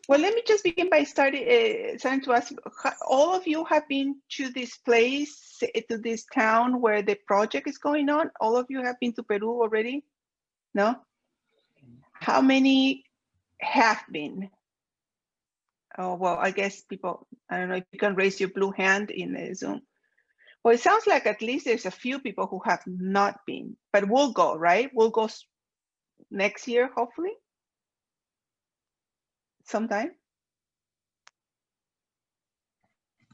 Well, let me just begin by starting to ask, all of you have been to this place, to this town where the project is going on? All of you have been to Peru already? No? How many have been? Oh, well, I guess people, I don't know if you can raise your blue hand in the Zoom. Well, it sounds like at least there's a few people who have not been, but we'll go, right? We'll go next year, hopefully, sometime.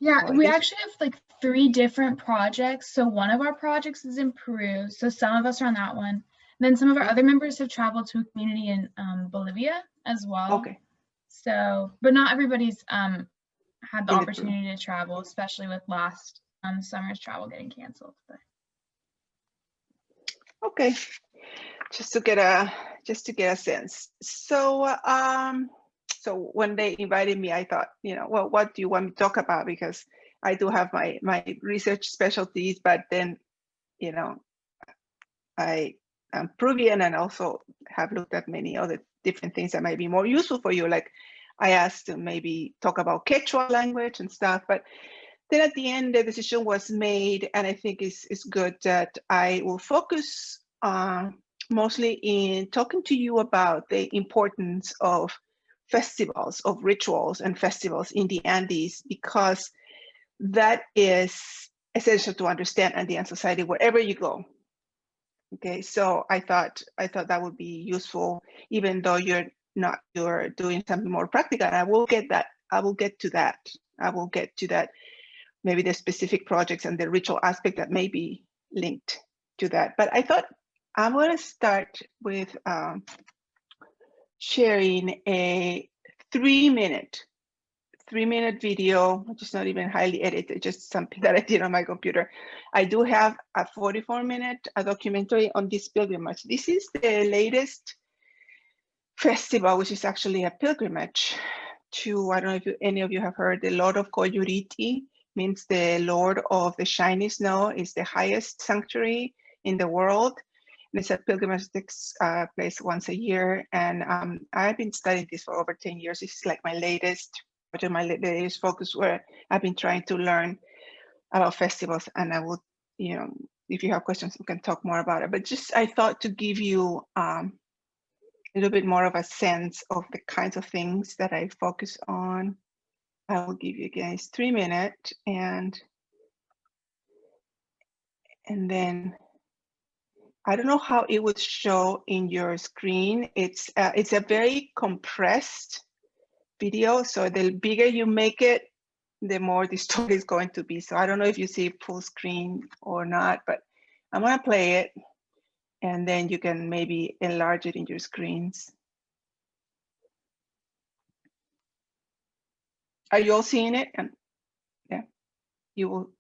Yeah, we actually have like 3 different projects. So one of our projects is in Peru. So some of us are on that one. And then some of our other members have traveled to a community in Bolivia as well. Okay. So, but not everybody's had the opportunity to travel, especially with last summer's travel getting canceled. But. Okay, just to get a sense. So so when they invited me, I thought, you know, well, what do you want me to talk about? Because I do have my research specialties, but then, you know, I am Peruvian and also have looked at many other different things that might be more useful for you. Like I asked to maybe talk about Quechua language and stuff, but then at the end, the decision was made, and I think it's good that I will focus mostly in talking to you about the importance of festivals, of rituals and festivals in the Andes, because that is essential to understand Andean society wherever you go. Okay, so I thought that would be useful, even though you're doing something more practical. And I will get to that. Maybe the specific projects and the ritual aspect that may be linked to that. But I thought I'm going to start with sharing a 3-minute video, which is not even highly edited, just something that I did on my computer. I do have a 44-minute documentary on this pilgrimage. This is the latest festival, which is actually a pilgrimage to, I don't know if any of you have heard, the Lord of Coyuriti, means the Lord of the Shiny Snow, is the highest sanctuary in the world. And it's a pilgrimage that takes place once a year. And I've been studying this for over 10 years. This is like my latest focus, where I've been trying to learn about festivals. And I will, you know, if you have questions, we can talk more about it. But just, I thought to give you a little bit more of a sense of the kinds of things that I focus on. I will give you guys 3 minutes, and then I don't know how it would show in your screen. It's a very compressed video, so the bigger you make it, the more distorted it's going to be. So I don't know if you see full screen or not, but I'm gonna play it, and then you can maybe enlarge it in your screens. Are you all seeing it? And yeah, you will.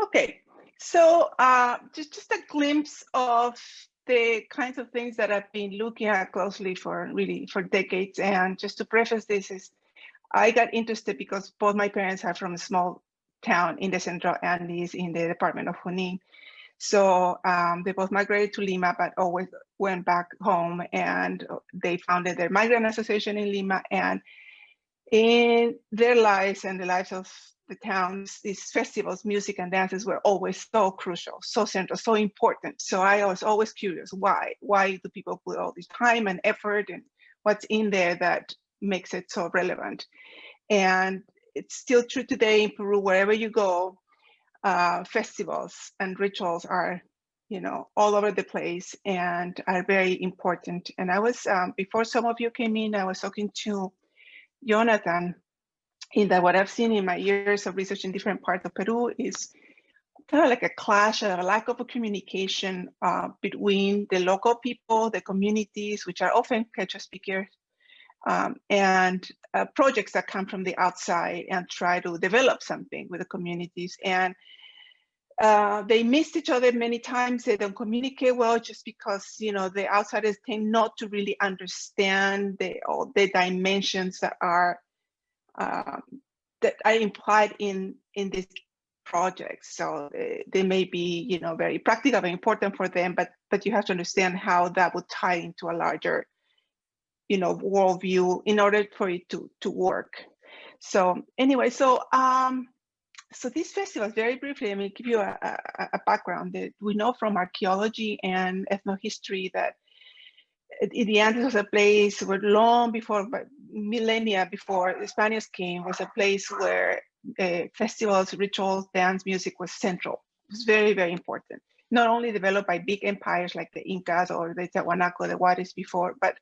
Okay, so just a glimpse of the kinds of things that I've been looking at closely for decades. And just to preface this is, I got interested because both my parents are from a small town in the Central Andes in the department of Junín. So they both migrated to Lima, but always went back home, and they founded their migrant association in Lima. And in their lives and the lives of the towns, these festivals, music and dances were always so crucial, so central, so important. So I was always curious, why? Why do people put all this time and effort, and what's in there that makes it so relevant? And it's still true today in Peru, wherever you go, festivals and rituals are, all over the place and are very important. And I was, before some of you came in, I was talking to Jonathan, in that what I've seen in my years of research in different parts of Peru is kind of like a clash, a lack of a communication between the local people, the communities, which are often Quechua speakers, and projects that come from the outside and try to develop something with the communities. And they missed each other many times. They don't communicate well just because, the outsiders tend not to really understand the dimensions that are implied in this project. So they may be, very practical and important for them, but you have to understand how that would tie into a larger, worldview in order for it to work. So anyway, so this festival, very briefly, let me give you a background that we know from archaeology and ethnohistory that the Andes was a place where long before, but millennia before the Spaniards came, was a place where festivals, rituals, dance, music was central. It was very, very important. Not only developed by big empires like the Incas or the Tiahuanaco, the Juarez before, but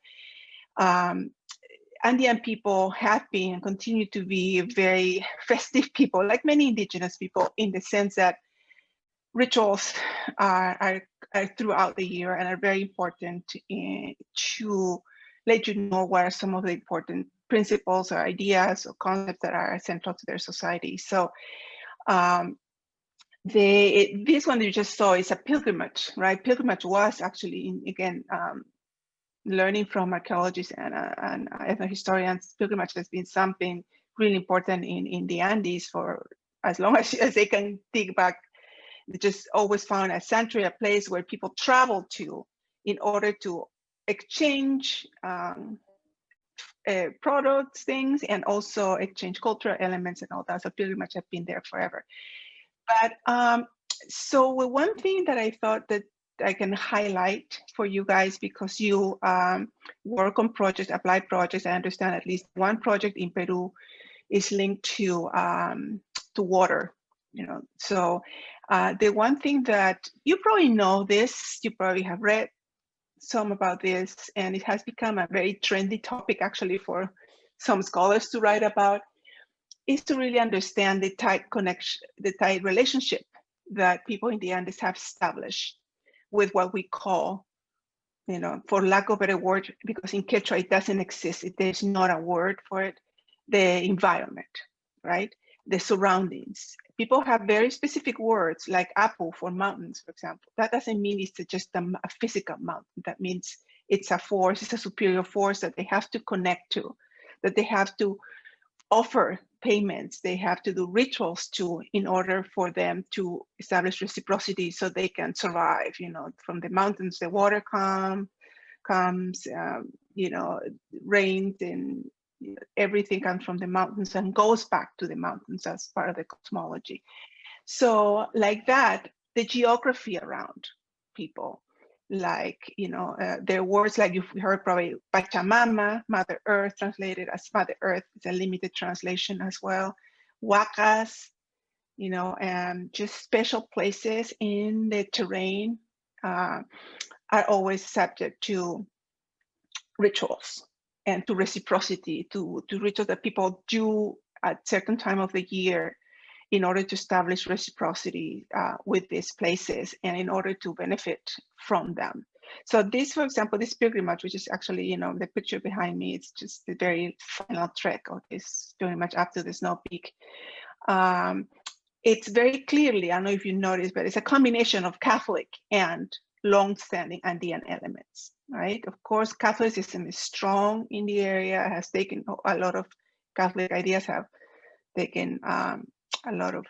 Andean people have been and continue to be very festive people, like many indigenous people, in the sense that rituals are throughout the year and are very important to let you know what are some of the important principles or ideas or concepts that are central to their society. So this one that you just saw is a pilgrimage, right? Pilgrimage was actually, again, learning from archaeologists and ethnohistorians, pilgrimage has been something really important in the Andes for as long as they can dig back. They just always found a sanctuary, a place where people travel to in order to exchange products, things, and also exchange cultural elements and all that. So pilgrimage have been there forever. But so one thing that I thought that I can highlight for you guys, because you work on projects, apply projects, I understand at least one project in Peru is linked to water. So the one thing that you probably know this, you probably have read some about this, and it has become a very trendy topic actually for some scholars to write about, is to really understand the tight connection, the tight relationship that people in the Andes have established with what we call, for lack of a better word, because in Quechua it doesn't exist, there's not a word for it, the environment, right? The surroundings. People have very specific words like Apu for mountains, for example. That doesn't mean it's just a physical mountain. That means it's a force, it's a superior force that they have to connect to, that they have to offer payments, they have to do rituals to, in order for them to establish reciprocity so they can survive. From the mountains, the water comes, rains, and everything comes from the mountains and goes back to the mountains as part of the cosmology. So like that, the geography around people, like, there are words like you've heard probably, Pachamama, Mother Earth, translated as Mother Earth, it's a limited translation as well. Huacas, and just special places in the terrain are always subject to rituals and to reciprocity, to rituals that people do at certain time of the year in order to establish reciprocity with these places and in order to benefit from them. So this, for example, this pilgrimage, which is actually, the picture behind me, it's just the very final trek of this pilgrimage up to the Snow Peak. it's very clearly, I don't know if you noticed, but it's a combination of Catholic and long-standing Andean elements, right? Of course, Catholicism is strong in the area, has taken a lot of Catholic ideas, have taken a lot of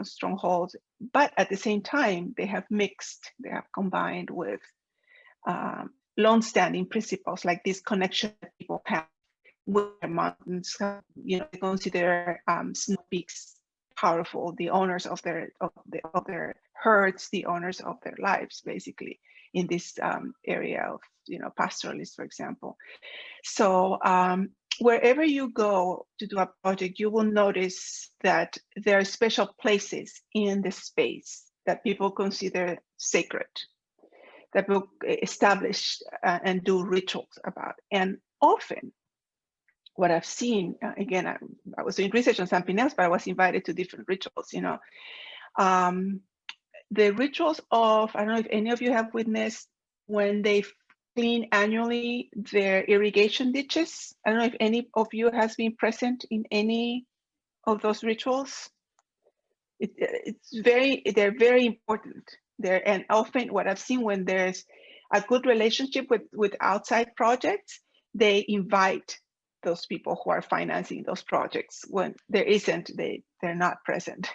strongholds, but at the same time, they have mixed, they have combined with long-standing principles like this connection that people have with their mountains. They consider snow peaks powerful, the owners of their herds, the owners of their lives, basically, in this area of pastoralists, for example. So wherever you go to do a project, you will notice that there are special places in the space that people consider sacred, that people establish and do rituals about. And often, what I've seen, again, I was doing research on something else, but I was invited to different rituals, the rituals of, I don't know if any of you have witnessed when they clean annually their irrigation ditches. I don't know if any of you has been present in any of those rituals. They're very important there. And often what I've seen when there's a good relationship with outside projects, they invite those people who are financing those projects. When there isn't, they're not present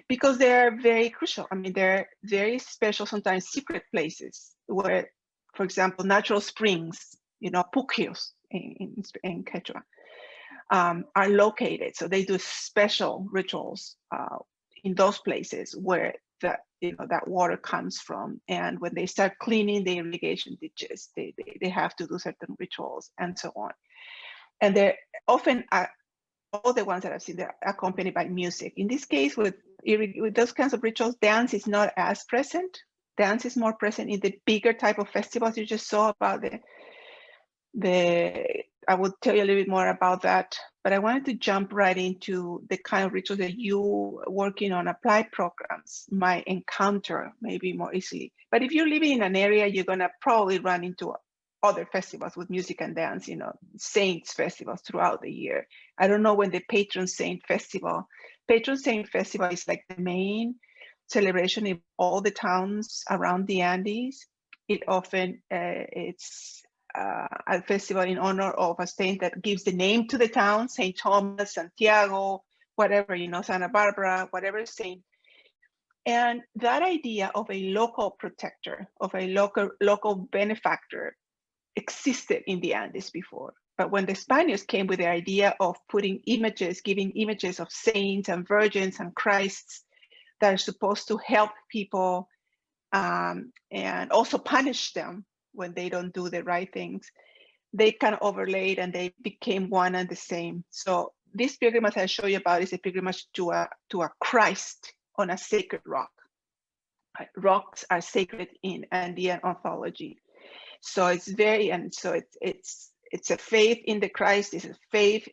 because they're very crucial. I mean, they're very special, sometimes secret places where, for example, natural springs, puquios in Quechua, are located. So they do special rituals in those places where that water comes from. And when they start cleaning the irrigation ditches, they have to do certain rituals and so on. And they're often, all the ones that I've seen, they're accompanied by music. In this case, with those kinds of rituals, dance is not as present. Dance is more present in the bigger type of festivals you just saw about I will tell you a little bit more about that, but I wanted to jump right into the kind of rituals that you working on applied programs might encounter maybe more easily. But if you're living in an area, you're gonna probably run into other festivals with music and dance, saints festivals throughout the year. I don't know when the Patron Saint Festival is like the main celebration in all the towns around the Andes. It often, it's a festival in honor of a saint that gives the name to the town, St. Thomas, Santiago, whatever, Santa Barbara, whatever saint. And that idea of a local protector, of a local benefactor, existed in the Andes before. But when the Spaniards came with the idea of giving images of saints and virgins and Christs that are supposed to help people and also punish them when they don't do the right things, they kind of overlaid and they became one and the same. So this pilgrimage I show you about is a pilgrimage to a Christ on a sacred rock. Right? Rocks are sacred in Andean ontology. So it's it's a faith in the Christ, it's a faith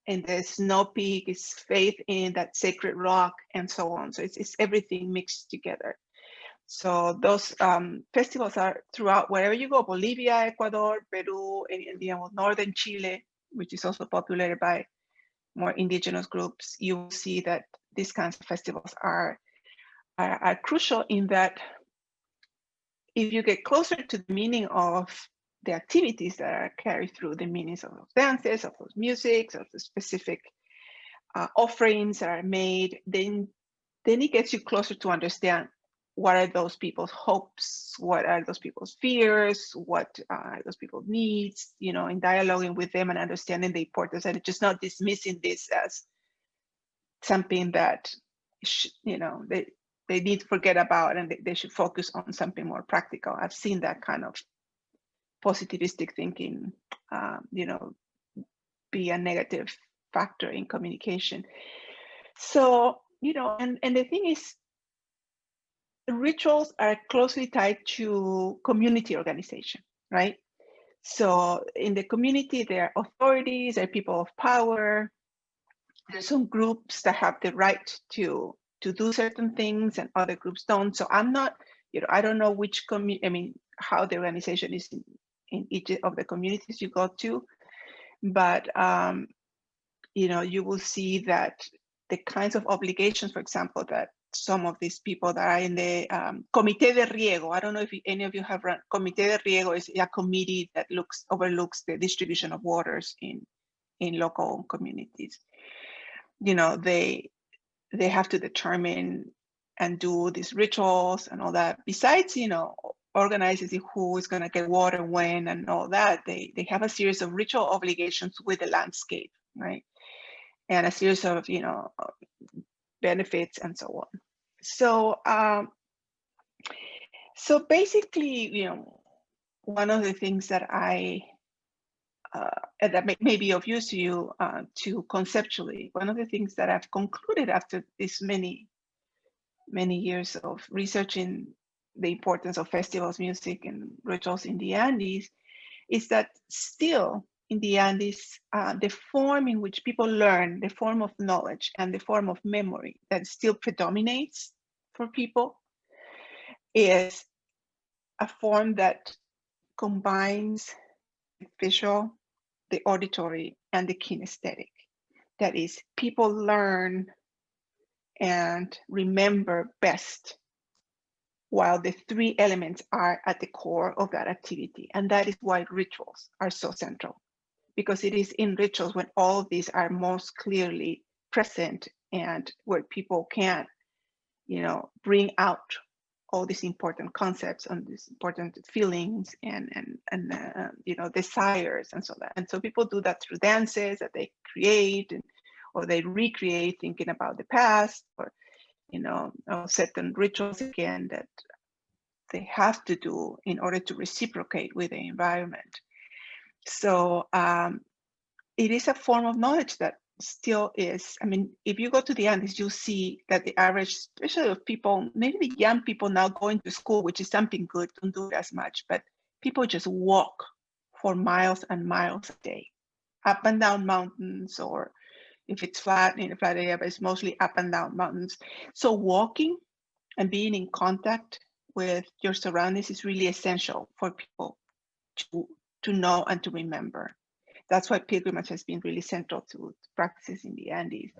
in the snow peak, it's faith in that sacred rock, and so on. So it's everything mixed together. So those festivals are throughout wherever you go: Bolivia, Ecuador, Peru, and northern Chile, which is also populated by more indigenous groups. You will see that these kinds of festivals are crucial in that if you get closer to the meaning of the activities that are carried through, the meanings of those dances, of those musics, of the specific offerings that are made, then it gets you closer to understand what are those people's hopes, what are those people's fears, what are those people's needs, in dialoguing with them and understanding the importance, and just not dismissing this as something that, they need to forget about and they should focus on something more practical. I've seen that kind of positivistic thinking, be a negative factor in communication. So, and the thing is, rituals are closely tied to community organization, right? So in the community, there are authorities, there are people of power, there's some groups that have the right to do certain things and other groups don't. So I'm not, I don't know which how the organization is in each of the communities you go to, but you will see that the kinds of obligations, for example, that some of these people that are in the Comité de Riego. I don't know if any of you have run. Comité de Riego is a committee that overlooks the distribution of waters in local communities. You know, they have to determine and do these rituals and all that. Besides, you know, organizing who is going to get water when and all that, they have a series of ritual obligations with the landscape, right? And a series of, you know, benefits and so on. So, so basically, you know, one of the things that that may be of use to you to conceptually, one of the things that I've concluded after this many years of researching the importance of festivals, music, and rituals in the Andes is that still in the Andes, the form in which people learn, the form of knowledge and the form of memory that still predominates for people is a form that combines the visual, the auditory, and the kinesthetic. That is, people learn and remember best while the three elements are at the core of that activity. And that is why rituals are so central, because it is in rituals when all of these are most clearly present and where people can, you know, bring out all these important concepts and these important feelings and you know, desires and so that. And so people do that through dances that they create or they recreate, thinking about the past, or, you know, certain rituals again that they have to do in order to reciprocate with the environment. So it is a form of knowledge that still is. I mean, if you go to the Andes, you'll see that the average, especially of people, maybe the young people now going to school, which is something good, don't do it as much, but people just walk for miles and miles a day, up and down mountains, or if it's flat, in a flat area, but it's mostly up and down mountains. So walking and being in contact with your surroundings is really essential for people to know and to remember. That's why pilgrimage has been really central to practices in the Andes.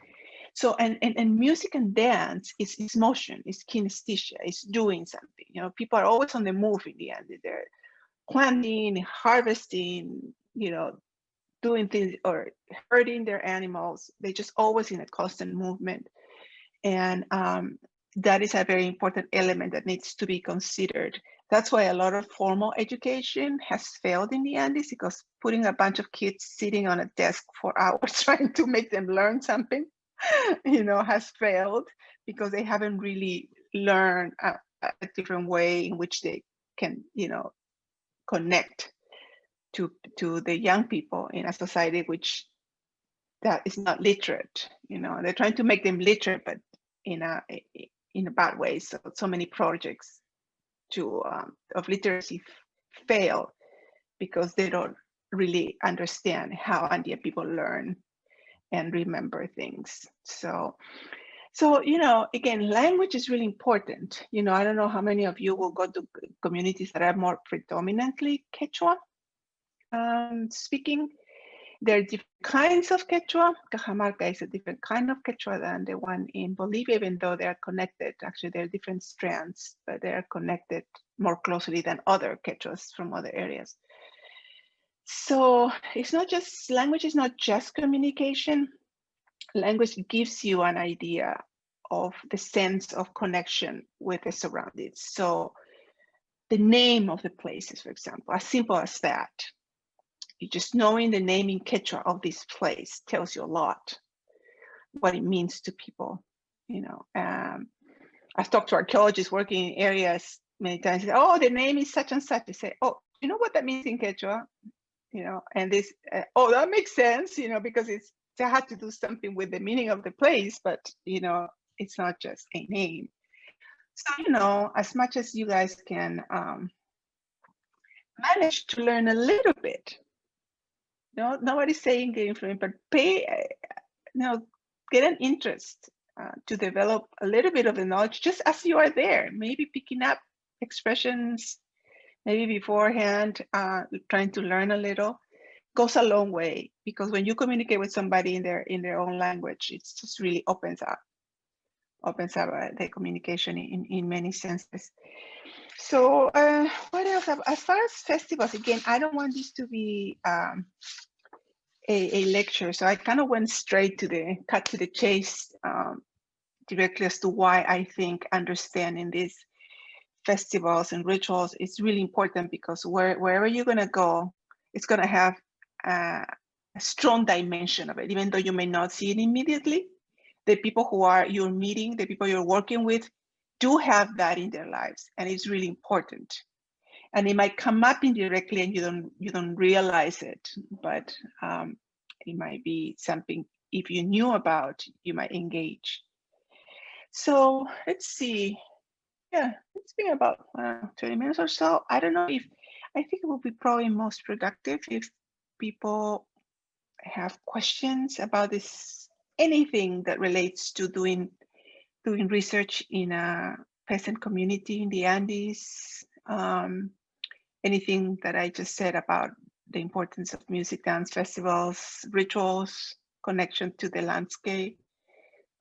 So, and music and dance is motion, it's kinesthesia, it's doing something. You know, people are always on the move in the Andes. They're planting, harvesting, you know, doing things or herding their animals. They're just always in a constant movement. And that is a very important element that needs to be considered. That's why a lot of formal education has failed in the Andes, because putting a bunch of kids sitting on a desk for hours trying to make them learn something, you know, has failed, because they haven't really learned a different way in which they can, you know, connect to the young people in a society which that is not literate. You know, they're trying to make them literate, but in a bad way. So many projects of literacy fail because they don't really understand how Andean people learn and remember things. So you know, again, language is really important. You know, I don't know how many of you will go to communities that are more predominantly Quechua speaking. There are different kinds of Quechua. Cajamarca is a different kind of Quechua than the one in Bolivia, even though they are connected. Actually, they're different strands, but they are connected more closely than other Quechuas from other areas. So it's not just, language is not just communication. Language gives you an idea of the sense of connection with the surroundings. So the name of the places, for example, as simple as that. You just knowing the name in Quechua of this place tells you a lot, what it means to people. You know, I've talked to archaeologists working in areas many times. Say, oh, the name is such and such. They say, oh, you know what that means in Quechua? You know, and this, oh, that makes sense. You know, because they had to do something with the meaning of the place, but you know, it's not just a name. So you know, as much as you guys can manage to learn a little bit. No, nobody's saying get influenced, but pay, you know, get an interest to develop a little bit of the knowledge just as you are there. Maybe picking up expressions, maybe beforehand, trying to learn a little. goes a long way, because when you communicate with somebody in their own language, it's just really opens up the communication in many senses. So what else? As far as festivals, again, I don't want this to be a lecture, so I kind of went straight to the cut to the chase, directly as to why I think understanding these festivals and rituals is really important, because wherever you're going to go, it's going to have a strong dimension of it, even though you may not see it immediately. The people who are you're meeting, the people you're working with, do have that in their lives, and it's really important. And it might come up indirectly and you don't realize it, but it might be something, if you knew about, you might engage. So let's see. Yeah, it's been about 20 minutes or so. I don't know if, I think it will be probably most productive if people have questions about this, anything that relates to doing research in a peasant community in the Andes. Anything that I just said about the importance of music, dance, festivals, rituals, connection to the landscape.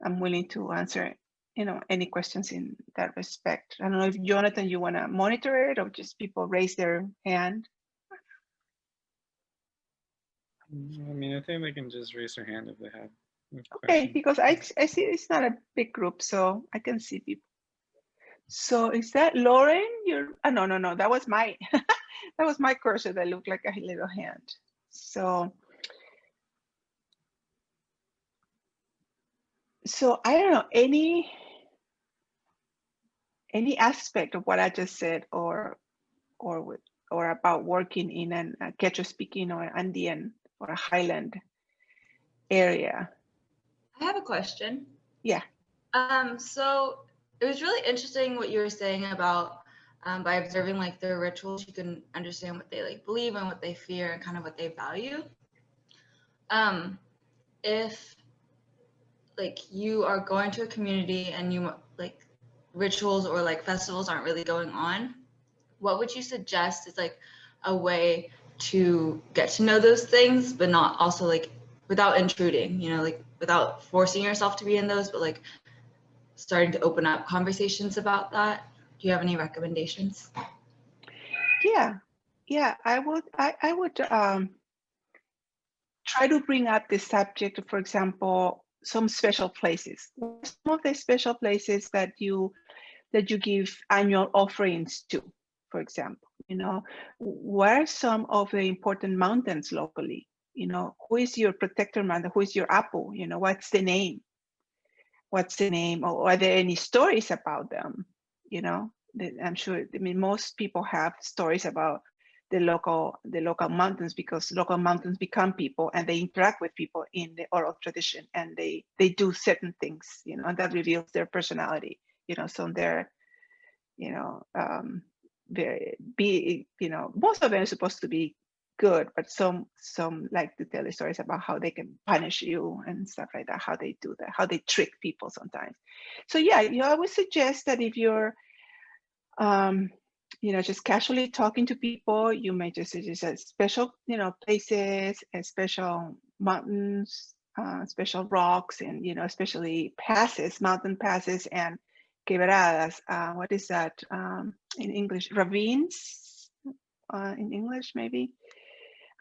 I'm willing to answer, any questions in that respect. I don't know if, Jonathan, you want to monitor it, or just people raise their hand? I mean, I think they can just raise their hand if they have Okay, questions. because I see it's not a big group, so I can see people. So is that Lauren? No, that was my that was my cursor that looked like a little hand. So I don't know, any aspect of what I just said, or about working in an Quechua speaking or Andean or a highland area. I have a question. Yeah. So it was really interesting what you were saying about by observing like their rituals, you can understand what they like believe and what they fear and kind of what they value. If like you are going to a community and you like rituals or like festivals aren't really going on, what would you suggest is like a way to get to know those things, but not also like without intruding, like without forcing yourself to be in those, but like starting to open up conversations about that? Do you have any recommendations? Yeah, I would try to bring up the subject, for example, some special places. Some of the special places that you give annual offerings to, for example, where are some of the important mountains locally? Who is your protector mountain? Who is your Apu? What's the name? Or are there any stories about them? I'm sure, most people have stories about the local mountains, because local mountains become people and they interact with people in the oral tradition, and they do certain things, and that reveals their personality. So they're, most of them are supposed to be good, but some like to tell the stories about how they can punish you and stuff like that, how they do that, how they trick people sometimes. So yeah, I would suggest that if you're just casually talking to people, you may just suggest special places and special mountains, special rocks, and especially mountain passes and quebradas. What is that in English? Ravines in English, maybe.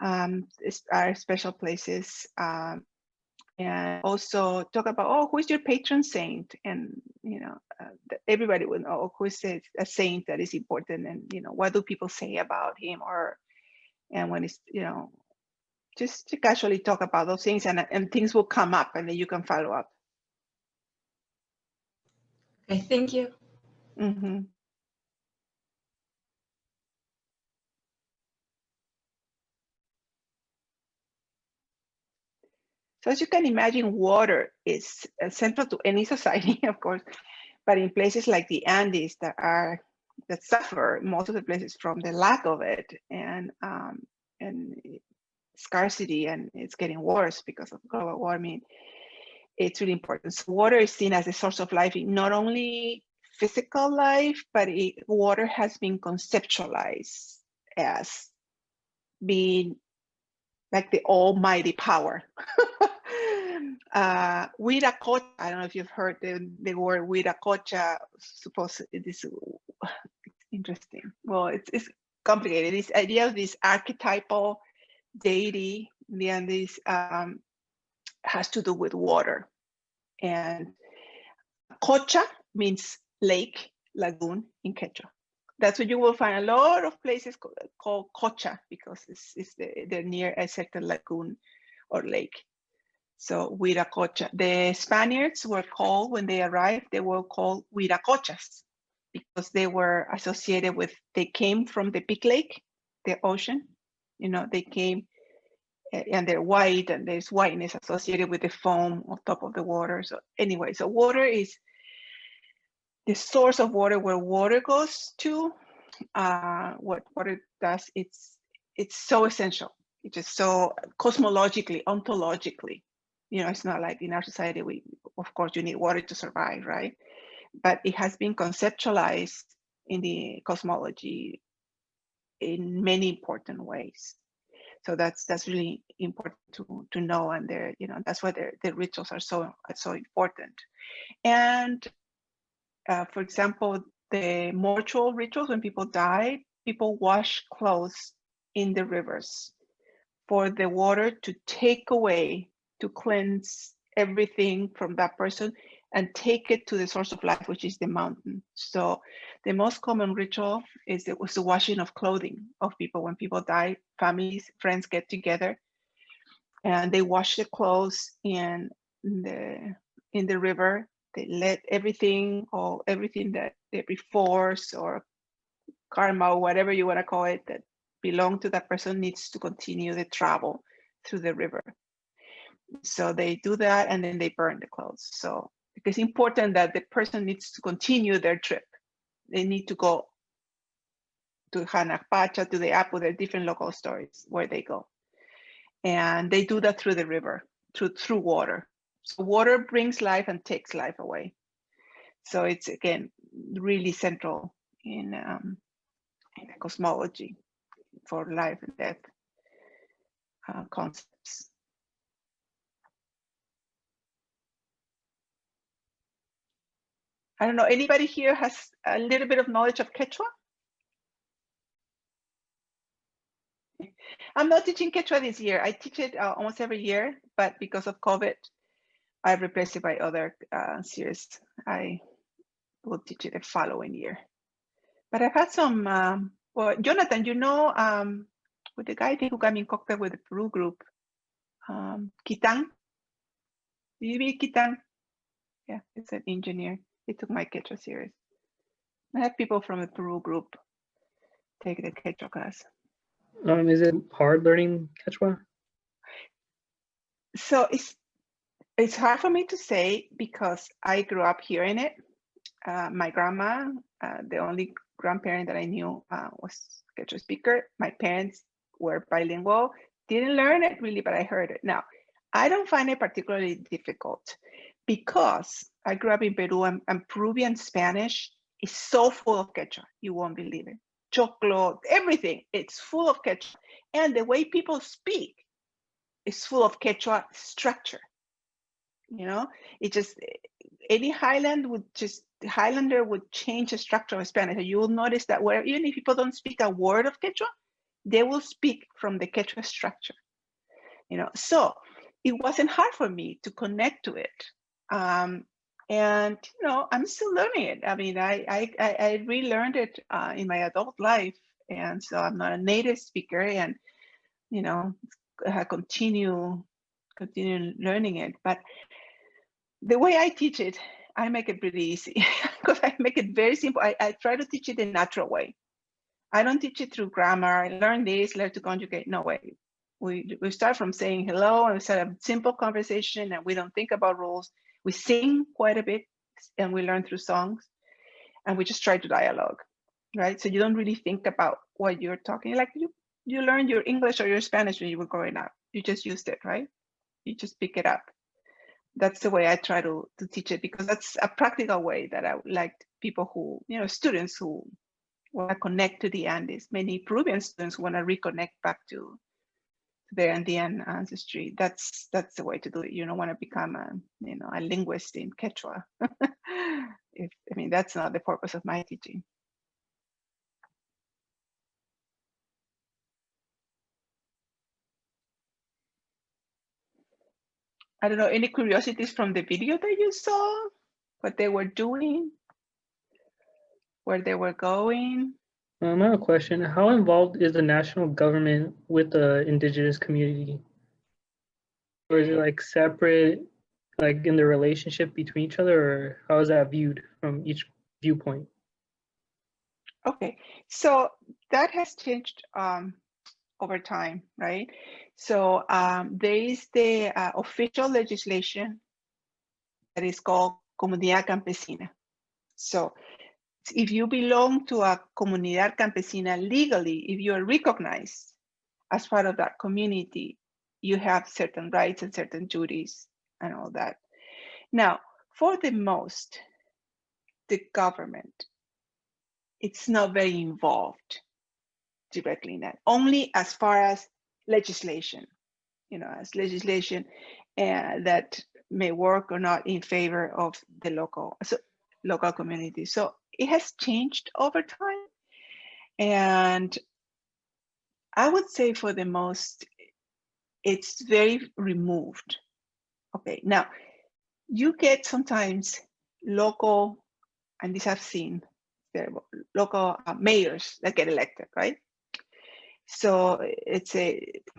Are special places, and also talk about, who is your patron saint, and everybody will know who is a saint that is important, and what do people say about him, and when it's just to casually talk about those things, and things will come up, and then you can follow up. Okay, thank you. Mm-hmm. So as you can imagine, water is central to any society, of course, but in places like the Andes that suffer, most of the places, from the lack of it, and scarcity, and it's getting worse because of global warming, it's really important. So water is seen as a source of life in not only physical life, but water has been conceptualized as being like the almighty power. Wiracocha, I don't know if you've heard the word Wiracocha. Suppose it is interesting. Well, it's complicated. This idea of this archetypal deity in the Andes has to do with water. And Cocha means lake, lagoon in Quechua. That's what you will find a lot of places called Cocha, because they're near a certain lagoon or lake. So Wiracocha. The Spaniards were called, when they arrived, they were called Wiracochas, because they were associated with, they came from the big lake, the ocean. You know, they came and they're white, and there's whiteness associated with the foam on top of the water. So anyway, so water is the source of water, where water goes to. What water does, it's so essential. It's just so cosmologically, ontologically, you know, it's not like in our society, of course you need water to survive, right? But it has been conceptualized in the cosmology in many important ways. So that's really important to know, and you know, that's why the rituals are so important. And for example, the mortual rituals, when people die, people wash clothes in the rivers for the water to take away, to cleanse everything from that person and take it to the source of life, which is the mountain. So the most common ritual is the washing of clothing of people. When people die, families, friends get together and they wash the clothes in the river. They let everything that every force or karma or whatever you want to call it that belong to that person needs to continue the travel through the river. So they do that, and then they burn the clothes. So it's important that the person needs to continue their trip. They need to go to Hanakpacha, to the Apu. There are different local stories where they go. And they do that through the river, through water. So water brings life and takes life away. So it's, again, really central in the cosmology for life and death concepts. I don't know, anybody here has a little bit of knowledge of Quechua? I'm not teaching Quechua this year. I teach it almost every year, but because of COVID, I replaced it by other series. I will teach it the following year. But I've had some, well, Jonathan, you know, with the guy who got me in cocktail with the Peru group, Kitan. Do you meet Kitan? Yeah, it's an engineer. He took my Quechua series. I have people from the Peru group take the Quechua class. Is it hard learning Quechua? So it's hard for me to say because I grew up hearing it. My grandma, the only grandparent that I knew was Quechua speaker. My parents were bilingual. Didn't learn it really, but I heard it. Now, I don't find it particularly difficult because I grew up in Peru, and Peruvian Spanish is so full of Quechua. You won't believe it. Choclo, everything, it's full of Quechua. And the way people speak is full of Quechua structure. You know, it just, any Highlander would change the structure of Spanish. You will notice that where even if people don't speak a word of Quechua, they will speak from the Quechua structure. You know, so it wasn't hard for me to connect to it. And you know, I'm still learning it. I mean, I relearned it in my adult life, and so I'm not a native speaker, and you know, I continue learning it. But the way I teach it, I make it pretty easy because I make it very simple. I try to teach it the natural way. I don't teach it through grammar. Learn this, learn to conjugate. No way. We start from saying hello, and we start a simple conversation, and we don't think about rules. We sing quite a bit, and we learn through songs, and we just try to dialogue, right? So you don't really think about what you're talking. Like you learned your English or your Spanish when you were growing up. You just used it, right? You just pick it up. That's the way I try to teach it, because that's a practical way that I would like people who, you know, students who want to connect to the Andes. Many Peruvian students want to reconnect back to their Andean ancestry. That's the way to do it. You don't want to become a a linguist in Quechua. I mean, that's not the purpose of my teaching. I don't know, any curiosities from the video that you saw? What they were doing? Where they were going? I have a question. How involved is the national government with the indigenous community? Or is it like separate, like in the relationship between each other, or how is that viewed from each viewpoint? Okay, so that has changed over time, right? So there is the official legislation that is called Comunidad Campesina. So if you belong to a Comunidad Campesina legally, if you are recognized as part of that community, you have certain rights and certain duties and all that. Now, for the most, the government, it's not very involved directly in that, only as far as legislation, as legislation that may work or not in favor of the local community. So it has changed over time. And I would say for the most, it's very removed. Okay, now you get sometimes local, and this I've seen, local mayors that get elected, right? So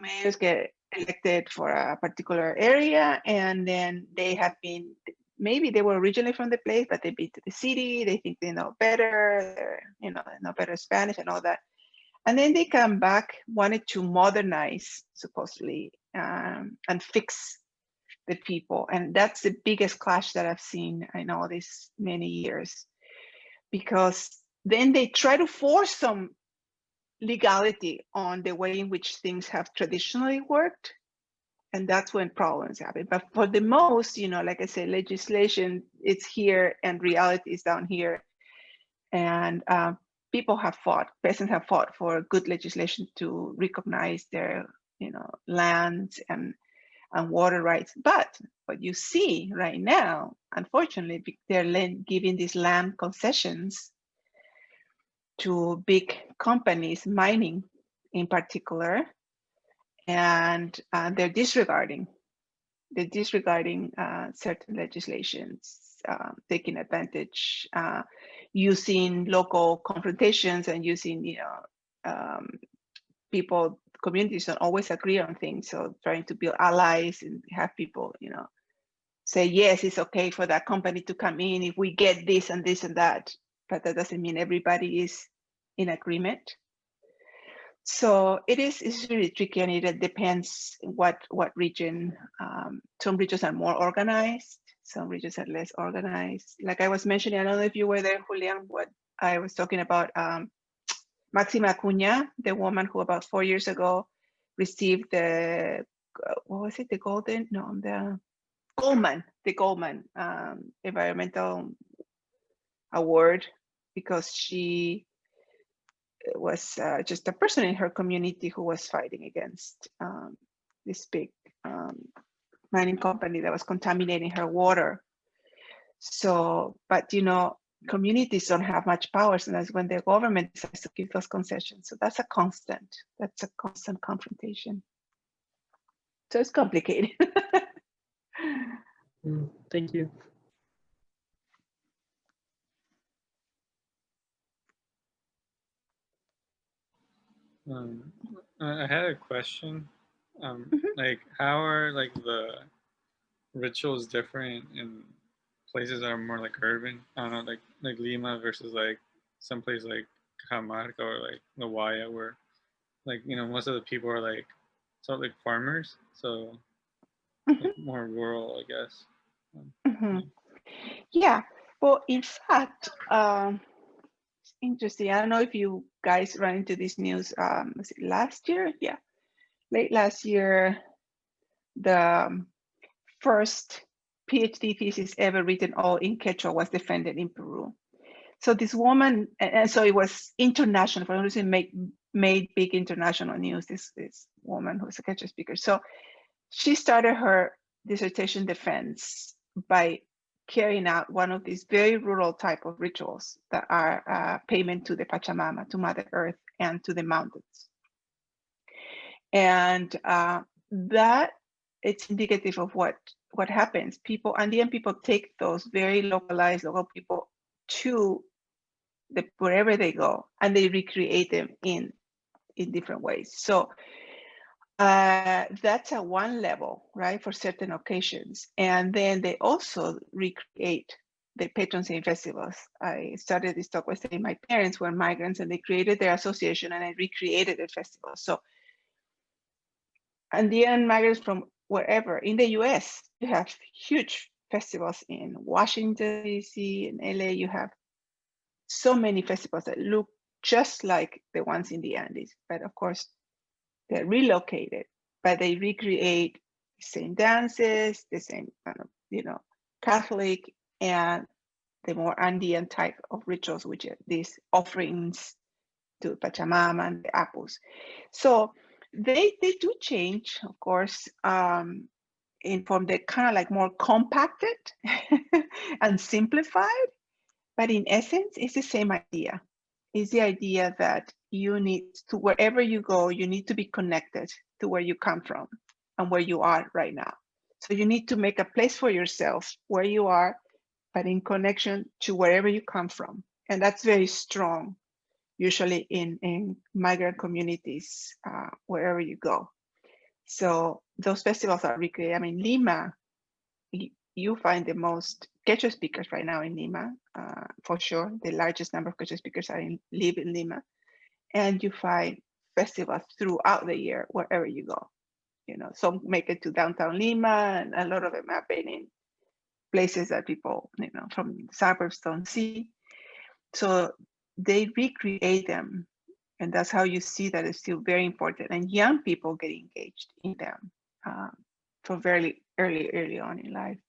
mayors get elected for a particular area, and then they have been, maybe they were originally from the place, but they've been to the city, they think they know better, they know better Spanish and all that. And then they come back, wanted to modernize, supposedly, and fix the people. And that's the biggest clash that I've seen in all these many years. Because then they try to force some legality on the way in which things have traditionally worked. And that's when problems happen. But for the most, like I said, legislation, it's here and reality is down here. And people have fought, peasants have fought for good legislation to recognize their, lands and water rights. But what you see right now, unfortunately, they're giving these land concessions to big companies, mining in particular, and they're disregarding certain legislations, taking advantage, using local confrontations, and using communities don't always agree on things, so trying to build allies and have people say yes, it's okay for that company to come in if we get this and this and that, but that doesn't mean everybody is in agreement. So it's really tricky, and it depends what region. Some regions are more organized, some regions are less organized. Like I was mentioning, I don't know if you were there, Julian, what I was talking about, Maxima Acuña, the woman who about 4 years ago received the, what was it, the Goldman Environmental Award, because she was just a person in her community who was fighting against this big mining company that was contaminating her water. So, but communities don't have much power, so that's when the government decides to give those concessions. So that's a constant confrontation. So it's complicated. Thank you. I had a question. Like, how are the rituals different in places that are more urban? I don't know, like Lima versus some place like Cajamarca or La Guaya, where most of the people are sort of farmers, so more rural, I guess. Yeah. Well, in fact, interesting. I don't know if you guys ran into this news. Was it last year? Yeah, late last year, the first PhD thesis ever written all in Quechua was defended in Peru. So this woman, and so it was international, for some reason, made big international news. This woman who's a Quechua speaker. So she started her dissertation defense by carrying out one of these very rural type of rituals that are payment to the Pachamama, to Mother Earth, and to the mountains. And that it's indicative of what happens. People, Andean people, take those very localized local people to wherever they go, and they recreate them in different ways. So that's at one level, right, for certain occasions. And then they also recreate the patron saint festivals. I started this talk by saying my parents were migrants and they created their association and I recreated the festival. So Andean migrants from wherever in the US, you have huge festivals in Washington, D.C., in LA. You have so many festivals that look just like the ones in the Andes, but of course, they're relocated, but they recreate the same dances, the same kind of, Catholic and the more Andean type of rituals, which are these offerings to Pachamama and the Apus. So they do change, of course, from the kind of like more compacted and simplified, but in essence, it's the same idea. It's the idea that you need to, wherever you go, you need to be connected to where you come from and where you are right now. So you need to make a place for yourself where you are, but in connection to wherever you come from. And that's very strong, usually in migrant communities, wherever you go. So those festivals are recreated. I mean, Lima, you find the most Quechua speakers right now in Lima, for sure. The largest number of Quechua speakers live in Lima. And you find festivals throughout the year, wherever you go. Some make it to downtown Lima, and a lot of them have been in places that people, from the suburbs don't see. So they recreate them. And that's how you see that it's still very important. And young people get engaged in them from very early on in life.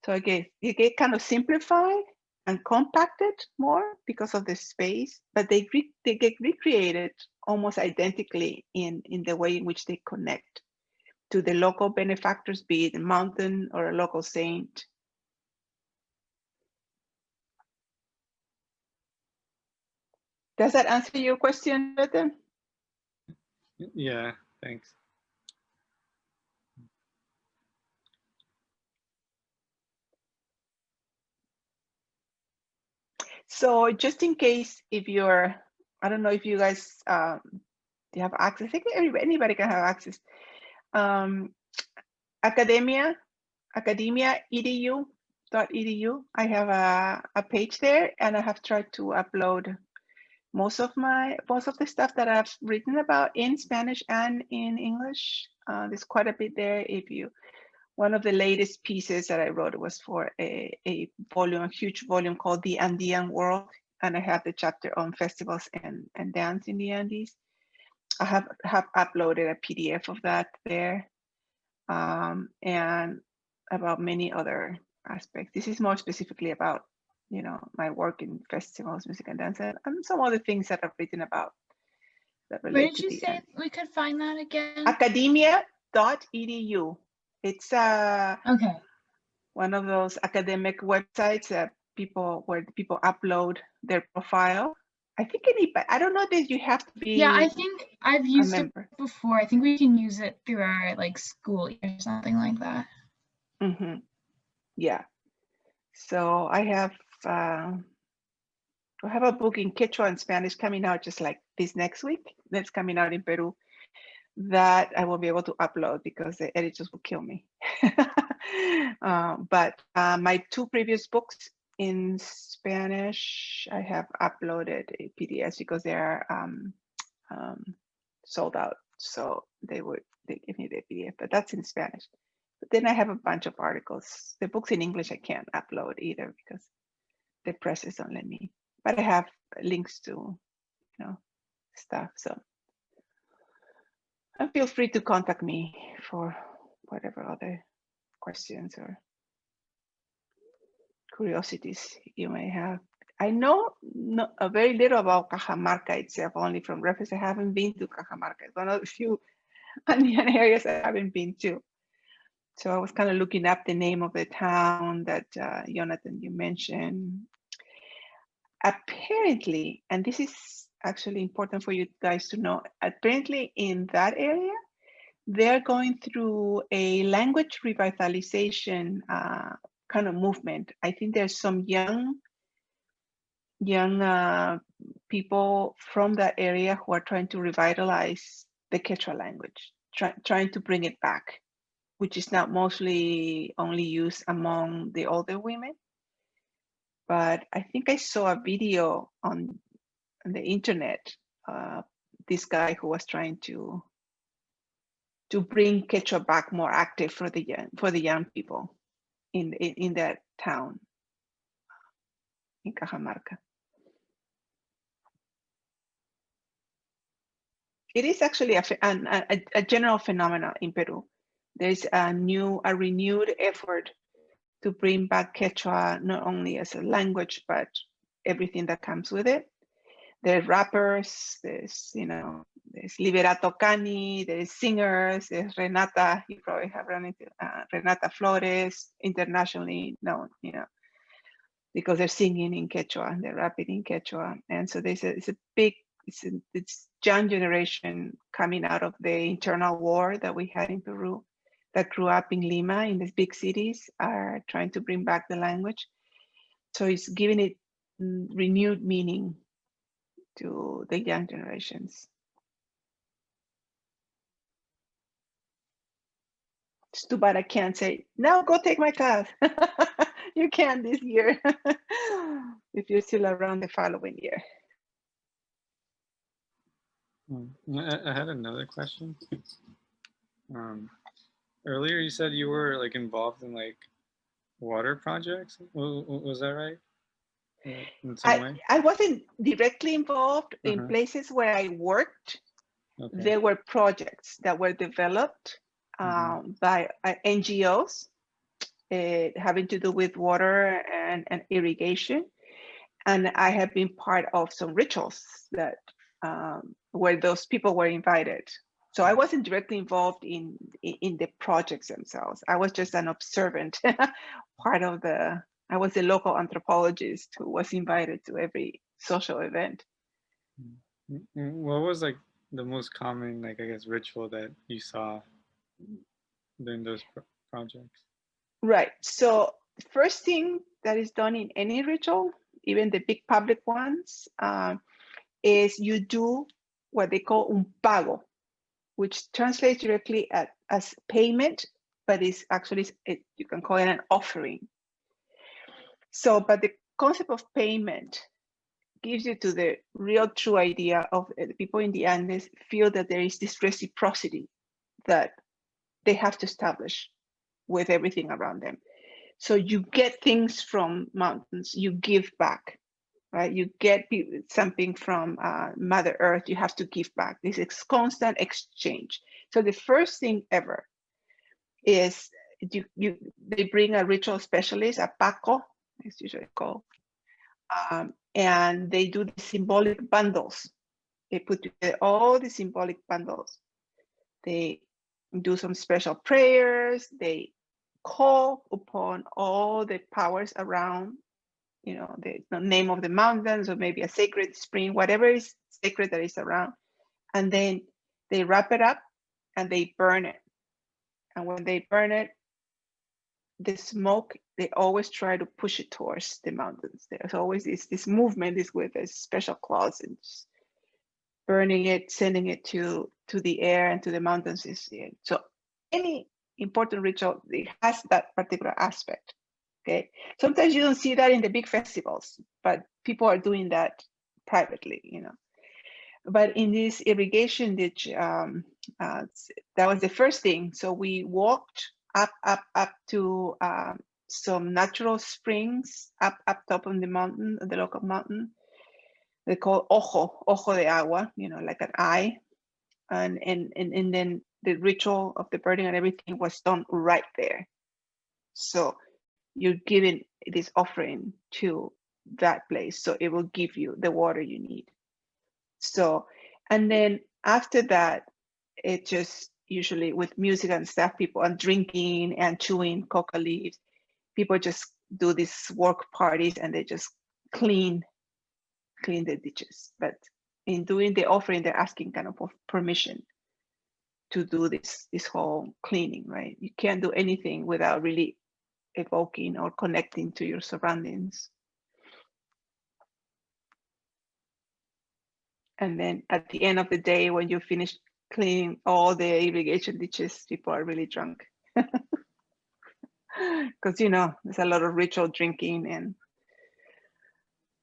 So again, you get kind of simplified and compacted more because of the space, but they get recreated almost identically in the way in which they connect to the local benefactors, be it a mountain or a local saint. Does that answer your question, Jonathan? Yeah, thanks. So just in case, if you're, I don't know if you guys you have access. I think anybody can have access. Academia EDU.edu. I have a page there, and I have tried to upload most of the stuff that I've written about in Spanish and in English. There's quite a bit there. One of the latest pieces that I wrote was for a huge volume called The Andean World, and I have the chapter on festivals and dance in the Andes. I have uploaded a PDF of that there, and about many other aspects. This is more specifically about, my work in festivals, music and dance, and some other things that I've written about that relate. Where did you say we could find that again? Academia.edu. It's okay. One of those academic websites that where people upload their profile. I think I don't know that you have to be. Yeah, I think I've used it before. I think we can use it through our school or something like that. Mm-hmm. Yeah. So I have a book in Quechua and Spanish coming out just like this next week. That's coming out in Peru, that I won't be able to upload because the editors will kill me. But my two previous books in Spanish, I have uploaded a PDFs because they are sold out. So they give me the PDF, but that's in Spanish. But then I have a bunch of articles. The books in English I can't upload either because the presses don't let me. But I have links to, stuff. So and feel free to contact me for whatever other questions or curiosities you may have. I know a very little about Cajamarca itself, only from reference. I haven't been to Cajamarca. It's one of the few Andean areas I haven't been to. So I was kind of looking up the name of the town that Jonathan, you mentioned. Apparently, and this is actually important for you guys to know, apparently in that area, they're going through a language revitalization kind of movement. I think there's some young people from that area who are trying to revitalize the Quechua language, trying to bring it back, which is now mostly only used among the older women. But I think I saw a video on the internet, this guy who was trying to bring Quechua back more active for the young people in that town in Cajamarca. It is actually a general phenomenon in Peru. There's a renewed effort to bring back Quechua, not only as a language, but everything that comes with it. There's rappers, there's Liberato Cani, there's singers, there's Renata, you probably have run into Renata Flores, internationally known, because they're singing in Quechua, they're rapping in Quechua. And so it's a big, it's young generation coming out of the internal war that we had in Peru, that grew up in Lima, in these big cities, are trying to bring back the language. So it's giving it renewed meaning to the young generations. It's too bad I can't say, no, go take my class. You can this year, if you're still around the following year. I had another question. Earlier you said you were like involved in like water projects. Was that right? In some way? I wasn't directly involved in places where I worked. Okay. There were projects that were developed by NGOs having to do with water and irrigation. And I have been part of some rituals that where those people were invited. So I wasn't directly involved in the projects themselves. I was just an observant, I was a local anthropologist who was invited to every social event. What was like the most common, like, I guess, ritual that you saw during those projects? Right. So first thing that is done in any ritual, even the big public ones, is you do what they call un pago, which translates directly as payment, but is actually, you can call it an offering. So, but the concept of payment gives you to the real true idea of the people in the Andes feel that there is this reciprocity that they have to establish with everything around them. So you get things from mountains, you give back, right? You get something from Mother Earth, you have to give back. This is constant exchange. So the first thing ever is they bring a ritual specialist, a Paco, it's usually called, and they do the symbolic bundles. They put together all the symbolic bundles. They do some special prayers. They call upon all the powers around, the name of the mountains or maybe a sacred spring, whatever is sacred that is around. And then they wrap it up and they burn it. And when they burn it, the smoke, they always try to push it towards the mountains. There's always this movement is with a special claws and just burning it, sending it to the air and to the mountains. So any important ritual, it has that particular aspect. Okay. Sometimes you don't see that in the big festivals, but people are doing that privately, But in this irrigation ditch, that was the first thing. So we walked up to some natural springs up top on the mountain, the local mountain. They call ojo de agua, like an eye. And then the ritual of the burning and everything was done right there. So you're giving this offering to that place, so it will give you the water you need. So, and then after that, it just usually with music and stuff, people are drinking and chewing coca leaves. People just do these work parties and they just clean the ditches. But in doing the offering, they're asking kind of permission to do this whole cleaning, right? You can't do anything without really evoking or connecting to your surroundings. And then at the end of the day, when you finish cleaning all the irrigation ditches, people are really drunk. Because, you know, there's a lot of ritual drinking and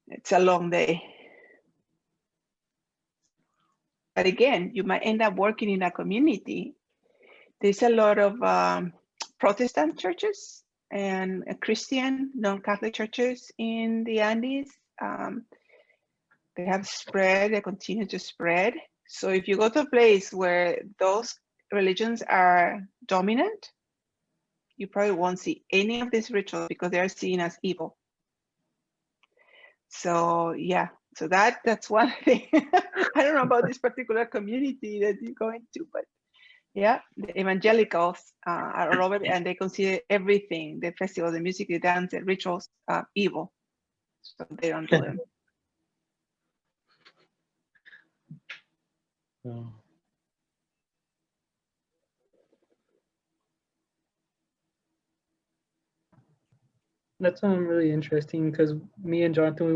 it's a long day. But again, you might end up working in a community. There's a lot of Protestant churches and Christian non-Catholic churches in the Andes. They have spread, they continue to spread. So if you go to a place where those religions are dominant, you probably won't see any of these rituals because they are seen as evil. So yeah, so that's one thing. I don't know about this particular community that you're going to, but yeah, the evangelicals are all over and they consider everything, the festival, the music, the dance, the rituals, evil. So they don't do them. Oh. That's really interesting because me and Jonathan,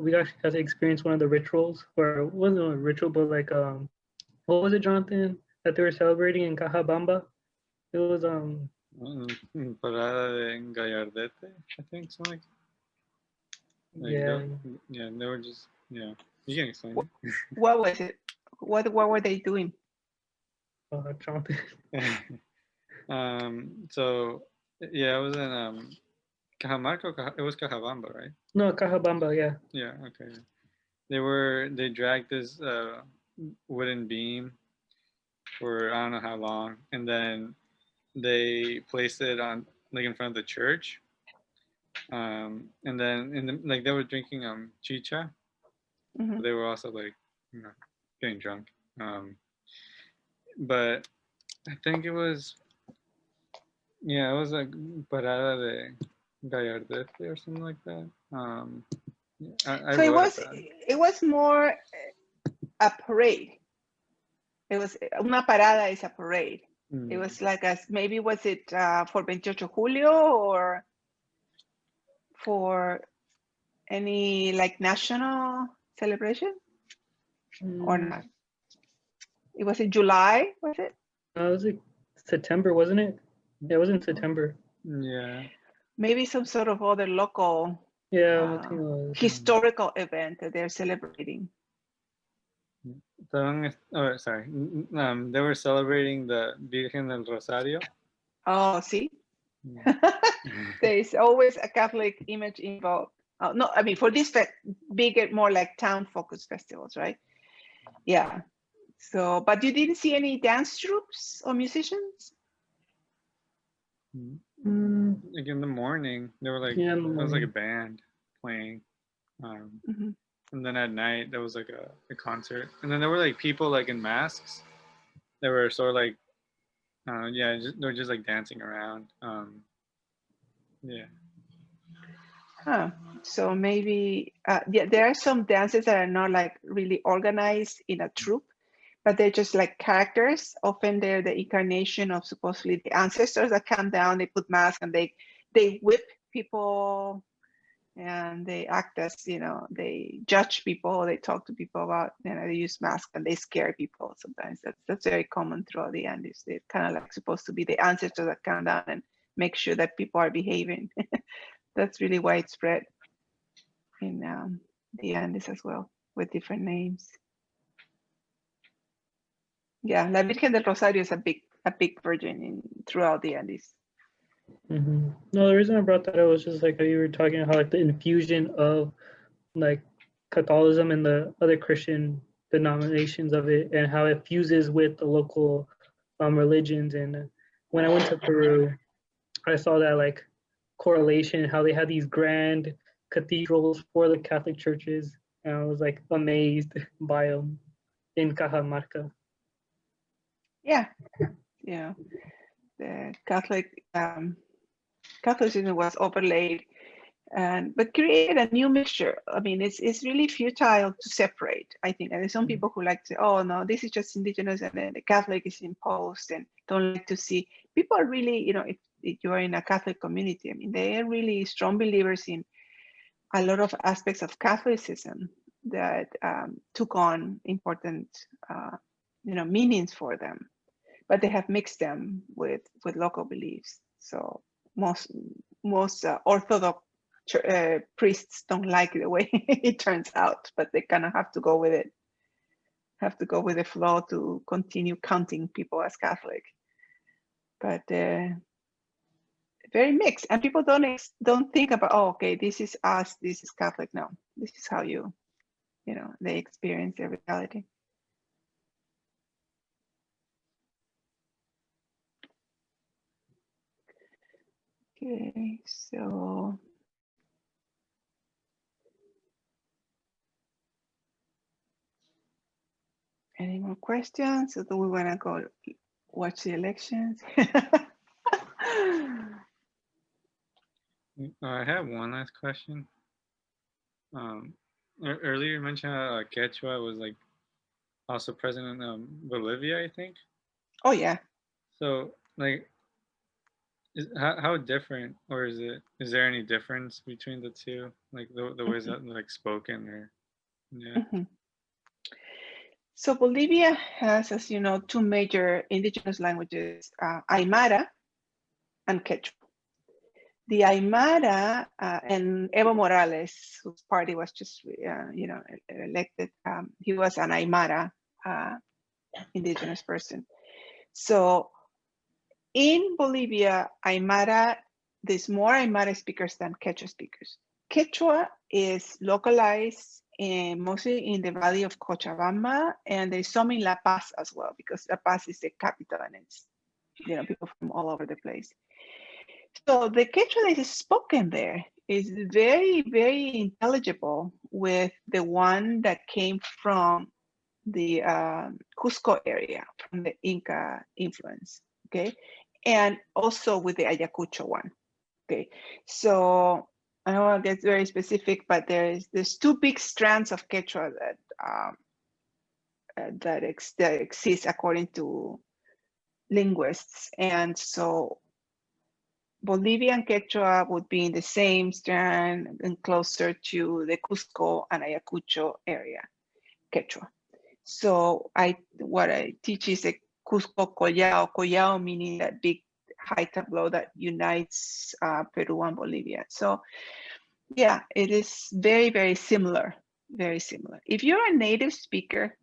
we actually got to experience one of the rituals, or it wasn't a ritual, but like what was it, Jonathan, that they were celebrating in Cajabamba? It was Parada de Gallardete, I think, something like yeah. They were just, you can explain it. What was it? What were they doing? Jonathan. So yeah, it was in Cajamarca. It was Cajabamba, right? No, Cajabamba, yeah. Yeah, okay. They dragged this wooden beam for I don't know how long, and then they placed it on like in front of the church. And then like they were drinking chicha. Mm-hmm. They were also like, getting drunk. But I think it was like Parada de Gallardete or something like that. I So it was more a parade. It was una parada is a parade. It was like maybe was it for 28 Julio or for any like national celebration or not? It was in July, was it? It was like September, wasn't it? Yeah, it was in September. Yeah. Maybe some sort of other local historical event that they're celebrating. Sorry. They were celebrating the Virgen del Rosario. Oh, see? There is always a Catholic image involved. No, I mean, for these bigger, more like town-focused festivals, right? Yeah. So, but you didn't see any dance troupes or musicians? Like in the morning, they were like, it was like a band playing. And then at night, there was like a concert. And then there were like people like in masks. They were sort of like, they were just like dancing around. Yeah. Huh. So maybe, there are some dances that are not like really organized in a troupe, but they're just like characters. Often they're the incarnation of supposedly the ancestors that come down, they put masks and they whip people and they act as, they judge people, they talk to people about, they use masks and they scare people sometimes. That's very common throughout the Andes. They're kind of like supposed to be the ancestors that come down and make sure that people are behaving. That's really widespread in the Andes as well, with different names. Yeah, La Virgen del Rosario is a big virgin throughout the Andes. No, the reason I brought that up was just like how you were talking about like the infusion of like Catholicism and the other Christian denominations of it, and how it fuses with the local religions. And when I went to Peru, I saw that like correlation, how they had these grand cathedrals for the Catholic churches, and I was like amazed by them in Cajamarca. Yeah, you know, the Catholicism was overlaid, but created a new mixture. I mean, it's really futile to separate, I think. And there's some people who like to say, oh no, this is just indigenous, and then the Catholic is imposed, and don't like to see. People are really, you know, if you're in a Catholic community, I mean, they are really strong believers in a lot of aspects of Catholicism that took on important, you know, meanings for them, but they have mixed them with local beliefs. So most Orthodox priests don't like the way it turns out, but they kind of have to go with it. Have to go with the flow to continue counting people as Catholic. But very mixed, and people don't think about, oh, okay, this is us, this is Catholic. No, this is how you know, they experience their reality. Okay, so any more questions, or do we want to go watch the elections? I have one last question. Earlier you mentioned Quechua was like also present in Bolivia, I think. Oh yeah. So like, how different, or is there any difference between the two, like the ways that like spoken, or yeah? So Bolivia has, as you know, two major indigenous languages, Aymara and Quechua. The Aymara, and Evo Morales, whose party was just, you know, elected, he was an Aymara indigenous person. So in Bolivia, Aymara, there's more Aymara speakers than Quechua speakers. Quechua is localized mostly in the valley of Cochabamba, and there's some in La Paz as well, because La Paz is the capital, and it's, you know, people from all over the place. So the Quechua that is spoken there is very, very intelligible with the one that came from the Cusco area, from the Inca influence, okay? And also with the Ayacucho one, okay? So I don't want to get very specific, but there's two big strands of Quechua that exist according to linguists. And so Bolivian Quechua would be in the same strand and closer to the Cusco and Ayacucho area Quechua. So what I teach is a Cusco Collao meaning that big high tableau that unites Peru and Bolivia. So yeah, it is very, very similar, very similar. If you're a native speaker,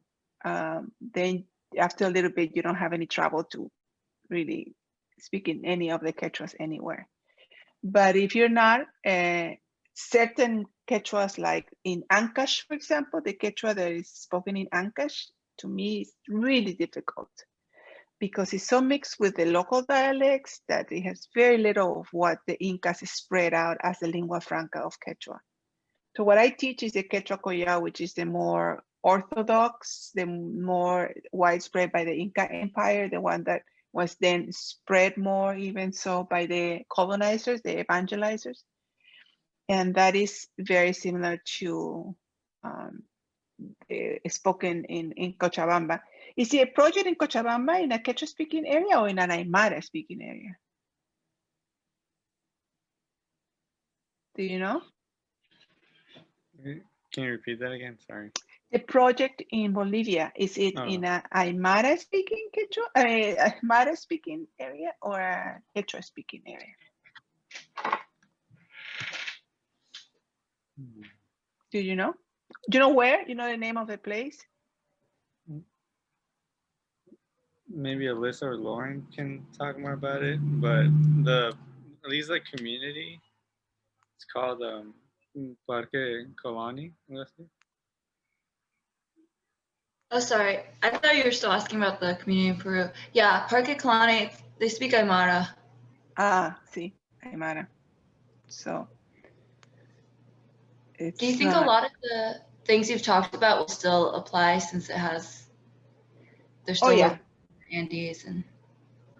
then after a little bit, you don't have any trouble to really speak in any of the Quechuas anywhere. But if you're not, certain Quechuas, like in Ancash, for example, the Quechua that is spoken in Ancash, to me is really difficult because it's so mixed with the local dialects that it has very little of what the Incas spread out as the lingua franca of Quechua. So what I teach is the Quechua Collao, which is the more orthodox, the more widespread by the Inca Empire, the one that was then spread more even so by the colonizers, the evangelizers. And that is very similar to spoken in Cochabamba. Is it a project in Cochabamba in a Quechua speaking area or in an Aymara speaking area? Do you know? Can you repeat that again? Sorry. The project in Bolivia, is it in an Aymara speaking Quechua, Aymara speaking area or a Quechua speaking area? Do you know? Do you know where? You know the name of the place? Maybe Alyssa or Lauren can talk more about it, but at least the community, it's called Parque Colani. Oh, sorry. I thought you were still asking about the community in Peru. Yeah, Parque Kalane, they speak Aymara. Ah, sí, Aymara. So, do you think a lot of the things you've talked about will still apply since it has, they're still Andes and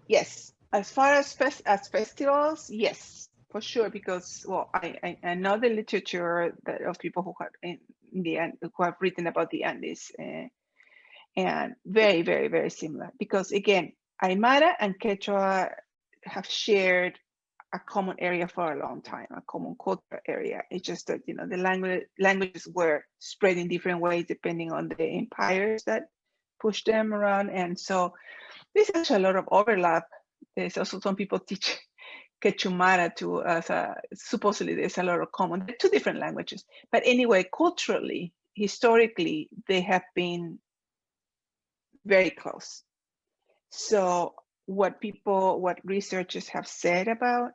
yes, as far as festivals, yes, for sure, because well, I know the literature that of people who have in the end who have written about the Andes, and very, very, very similar. Because again, Aymara and Quechua have shared a common area for a long time, a common cultural area. It's just that the languages were spread in different ways depending on the empires that pushed them around, and so there's actually a lot of overlap. There's also some people teach Quechumara too, supposedly there's a lot of common. They're two different languages, but anyway, culturally, historically, they have been very close. So what researchers have said about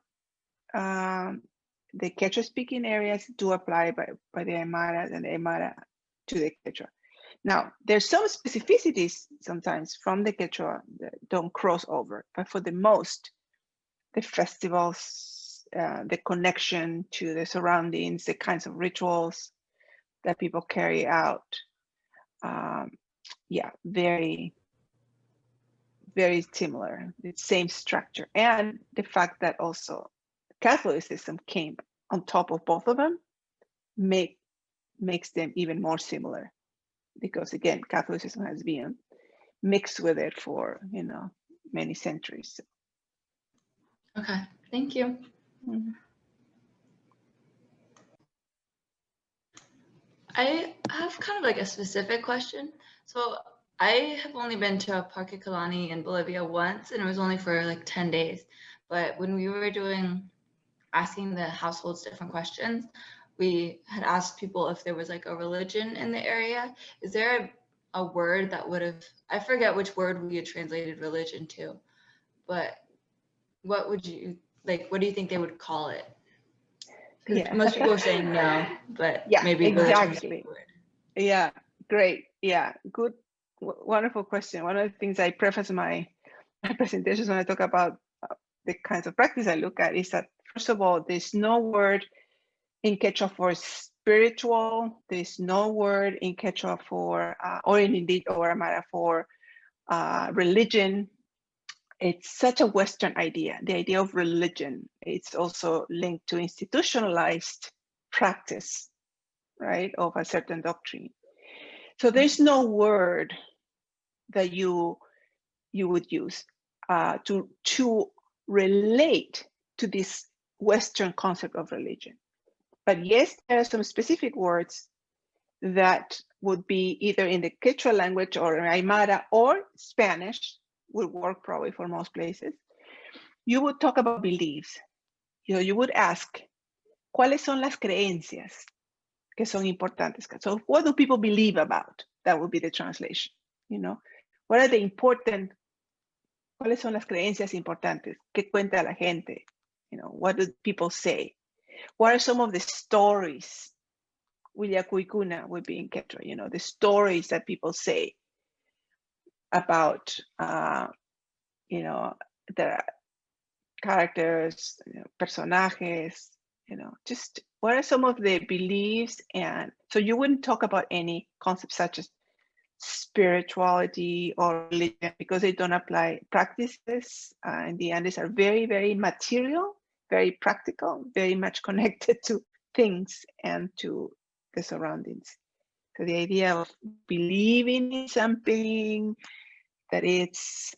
the Quechua-speaking areas do apply by the Aymaras and the Aymara to the Quechua. Now, there's some specificities sometimes from the Quechua that don't cross over, but for the most, the festivals, the connection to the surroundings, the kinds of rituals that people carry out, yeah, very, very similar, the same structure. And the fact that also Catholicism came on top of both of them makes them even more similar, because again, Catholicism has been mixed with it for many centuries. Okay, thank you. Mm-hmm. I have kind of like a specific question. So I have only been to Parque Kalani in Bolivia once, and it was only for like 10 days. But when we were asking the households different questions, we had asked people if there was like a religion in the area. Is there a word that would have, I forget which word we had translated religion to, but what would you, like, what do you think they would call it? Because most people are saying no, but yeah, maybe exactly. Yeah, great. Yeah, good, wonderful question. One of the things I preface my presentations when I talk about the kinds of practice I look at is that, first of all, there's no word in Quechua for spiritual. There's no word in Quechua for, or in Indeed or Aymara for religion. It's such a Western idea. The idea of religion, it's also linked to institutionalized practice, right, of a certain doctrine. So there's no word that you would use to relate to this Western concept of religion. But yes, there are some specific words that would be either in the Quechua language or Aymara or Spanish, would work probably for most places. You would talk about beliefs. You would ask, ¿cuáles son las creencias que son importantes? So what do people believe about? That would be the translation. What are the important, ¿cuáles son las creencias importantes? ¿Qué cuenta la gente? What do people say? What are some of the stories? Willacuicuna would be in Quechua, the stories that people say about, the characters, personajes, just what are some of the beliefs? And so you wouldn't talk about any concepts such as spirituality or religion, because they don't apply. Practices in the Andes are very, very material, very practical, very much connected to things and to the surroundings. So the idea of believing in something that it's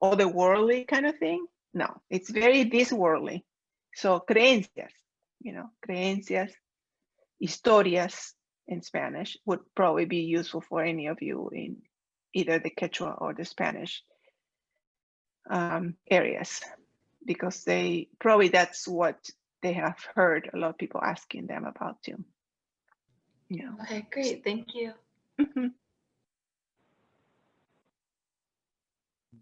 otherworldly kind of thing, no, it's very this worldly. So creencias, creencias, historias in Spanish would probably be useful for any of you in either the Quechua or the Spanish areas, because that's what they have heard a lot of people asking them about too. Okay, great, thank you. Mm-hmm.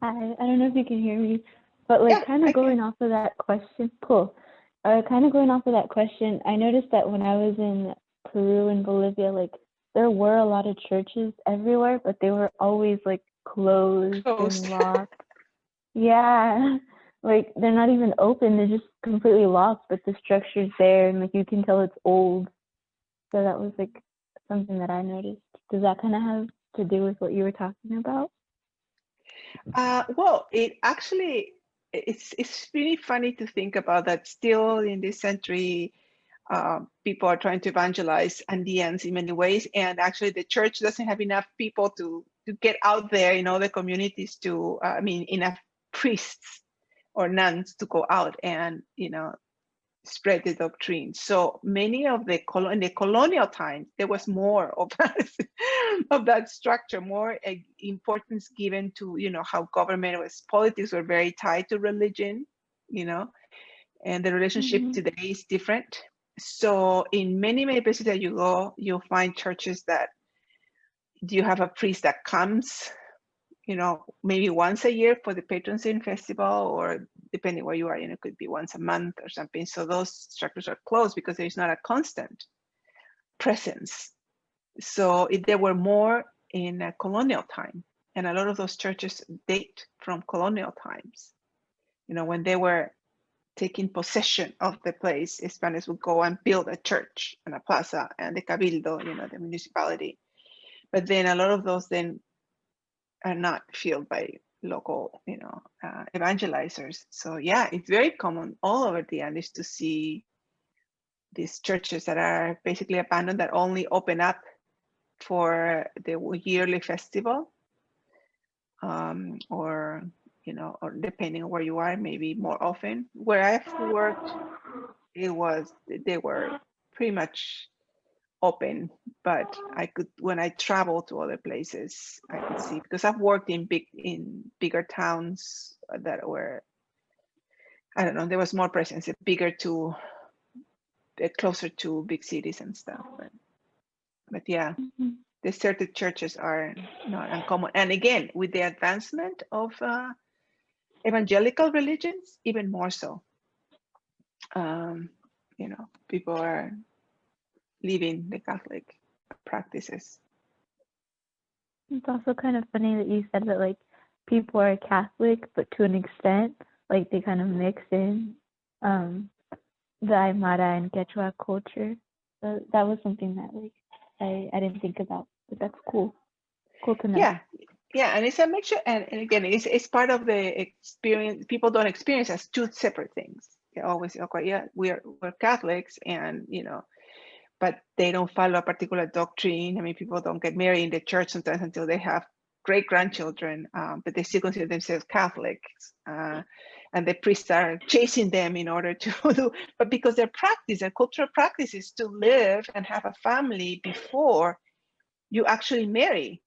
Hi, I don't know if you can hear me, but kind of going off of that question, cool. Kind of going off of that question, I noticed that when I was in Peru and Bolivia, there were a lot of churches everywhere, but they were always closed and locked. Yeah, they're not even open, they're just completely locked, but the structure's there and you can tell it's old. So that was something that I noticed. Does that kind of have to do with what you were talking about? Well, it's really funny to think about that. Still in this century, people are trying to evangelize Andeans in many ways, and actually the church doesn't have enough people to get out there in all the communities to, enough priests or nuns to go out and, spread the doctrine. So many of in the colonial times, there was more of of that structure, more importance given to, how government politics were very tied to religion, and the relationship today is different. So in many places that you go, you'll find churches that you have a priest that comes, maybe once a year for the Patron Saint Festival, or depending where you are, it could be once a month or something. So those structures are closed because there's not a constant presence. So there were more in a colonial time, and a lot of those churches date from colonial times. When they were taking possession of the place, Spaniards would go and build a church and a plaza and the cabildo, the municipality. But then a lot of those then are not filled by local, evangelizers. So yeah, it's very common all over the Andes to see these churches that are basically abandoned, that only open up for the yearly festival, or depending on where you are, maybe more often. Where I've worked, they were pretty much open, but when I travel to other places, I could see, because I've worked in bigger towns that were, I don't know, there was more presence, closer to big cities and stuff. But yeah, deserted churches are not uncommon. And again, with the advancement of evangelical religions, even more so. People are leaving the Catholic practices. It's also kind of funny that you said that, like, people are Catholic, but to an extent, like, they kind of mix in the Aymara and Quechua culture. So that was something that, like, I didn't think about, but that's cool. Cool to know. Yeah, and it's a mixture, and again, it's part of the experience. People don't experience as two separate things. They always say, okay, yeah, we're Catholics, and but they don't follow a particular doctrine. I mean, people don't get married in the church sometimes until they have great-grandchildren, but they still consider themselves Catholics. And the priests are chasing them in order to do, but because their practice, their cultural practice is to live and have a family before you actually marry.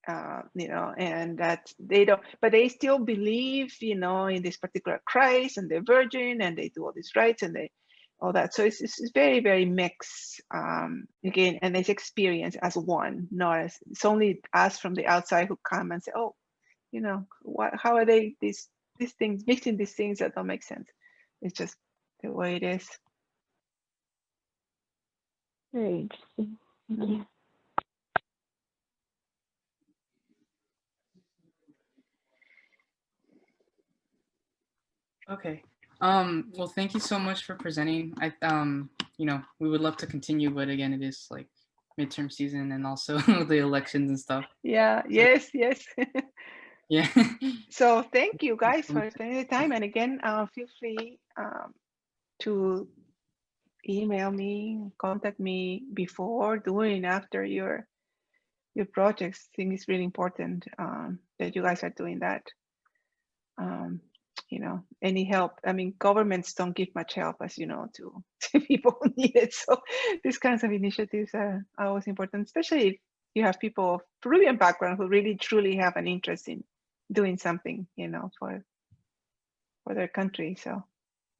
And that they don't, but they still believe, in this particular Christ and the Virgin, and they do all these rites and all that. So it's very, very mixed, again, and it's experienced as one, not as, it's only us from the outside who come and say, oh, how are they, these things, mixing these things that don't make sense. It's just the way it is. Very interesting. Thank you. Okay. Well, thank you so much for presenting. We would love to continue, but again, it is like midterm season and also the elections and stuff. Yeah. Yes. Yeah. So thank you guys for spending the time. And again, feel free to email me, contact me before, during, after your projects. I think it's really important that you guys are doing that. Any help. I mean, governments don't give much help, as you know, to people who need it. So these kinds of initiatives are always important, especially if you have people of Peruvian background who really truly have an interest in doing something, for their country. So